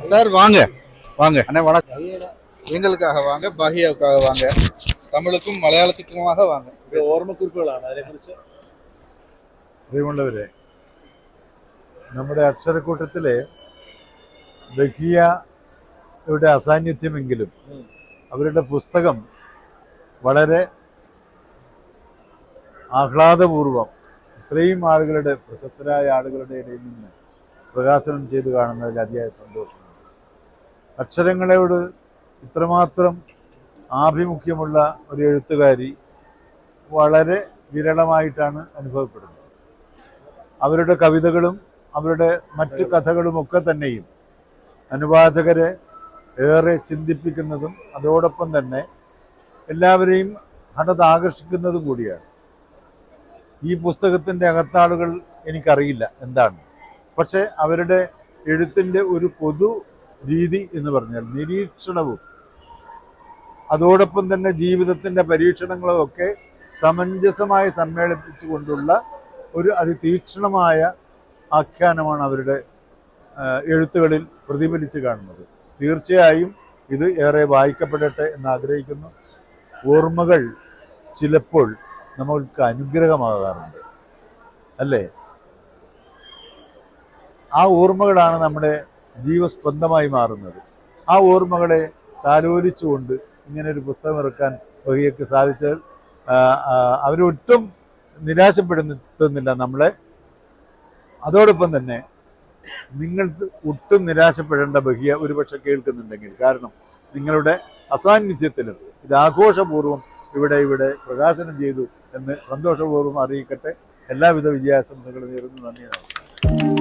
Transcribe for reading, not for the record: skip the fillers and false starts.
Sir வாங்க வாங்க அண்ணே வணக்கம். எங்களுக்காக வாங்க, பஹியாவுக்காக வாங்க, தமிழுக்கும் മലയാളത്തിനുமாக വാങ്ങ. ഓർമ്മക്കുറിപ്പുകളാണ് അതിനെക്കുറിച്ച്. പ്രിയമുള്ളവരെ, നമ്മുടെ അക്ഷരക്കൂട്ടത്തിലെ ബഹിയയുടെ അസാന്നിധ്യമെങ്കിലും അവരുടെ പുസ്തകം വളരെ ആഹ്ലാദപൂർവം ഇത്രയും ആളുകളുടെ, പ്രശസ്തരായ ആളുകളുടെ ഇടയിൽ നിന്ന് പ്രകാശനം ചെയ്തു കാണുന്നതിൽ അതിയായ സന്തോഷമുണ്ട്. അക്ഷരങ്ങളോട് ഇത്രമാത്രം ആഭിമുഖ്യമുള്ള ഒരു എഴുത്തുകാരി വളരെ വിരളമായിട്ടാണ് അനുഭവപ്പെടുന്നത്. അവരുടെ കവിതകളും അവരുടെ മറ്റ് കഥകളുമൊക്കെ തന്നെയും അനുവാചകരെ ഏറെ ചിന്തിപ്പിക്കുന്നതും അതോടൊപ്പം തന്നെ എല്ലാവരെയും ആകർഷിക്കുന്നതും കൂടിയാണ്. ഈ പുസ്തകത്തിൻ്റെ അകത്താളുകൾ എനിക്കറിയില്ല എന്താണ്, പക്ഷെ അവരുടെ എഴുത്തിൻ്റെ ഒരു പൊതു രീതി എന്ന് പറഞ്ഞാൽ നിരീക്ഷണവും അതോടൊപ്പം തന്നെ ജീവിതത്തിൻ്റെ പരീക്ഷണങ്ങളും ഒക്കെ സമഞ്ജസമായി സമ്മേളിപ്പിച്ചുകൊണ്ടുള്ള ഒരു അതിതീക്ഷ്ണമായ ആഖ്യാനമാണ് അവരുടെ എഴുത്തുകളിൽ പ്രതിഫലിച്ച് കാണുന്നത്. തീർച്ചയായും ഇത് ഏറെ വായിക്കപ്പെടട്ടെ എന്ന് ആഗ്രഹിക്കുന്നു. ഓർമ്മകൾ ചിലപ്പോൾ നമ്മൾക്ക് അനുഗ്രഹമാകാറുണ്ട്, അല്ലേ? ആ ഓർമ്മകളാണ് നമ്മുടെ ജീവസ്പന്ദമായി മാറുന്നത്. ആ ഓർമ്മകളെ താലോലിച്ചുകൊണ്ട് ഇങ്ങനൊരു പുസ്തകം ഇറക്കാൻ ബഹിയയ്ക്ക് സാധിച്ചാൽ അവരൊട്ടും നിരാശപ്പെടുത്തുന്നില്ല നമ്മളെ. അതോടൊപ്പം തന്നെ നിങ്ങൾക്ക് ഒട്ടും നിരാശപ്പെടേണ്ട ബഹിയ ഒരുപക്ഷെ കേൾക്കുന്നുണ്ടെങ്കിൽ, കാരണം നിങ്ങളുടെ അസാന്നിധ്യത്തിലും ഇത് ആഘോഷപൂർവ്വം ഇവിടെ പ്രകാശനം ചെയ്തു എന്ന് സന്തോഷപൂർവ്വം അറിയിക്കട്ടെ. എല്ലാവിധ വിജയാശംസകളും നേരുന്നു. നന്ദി.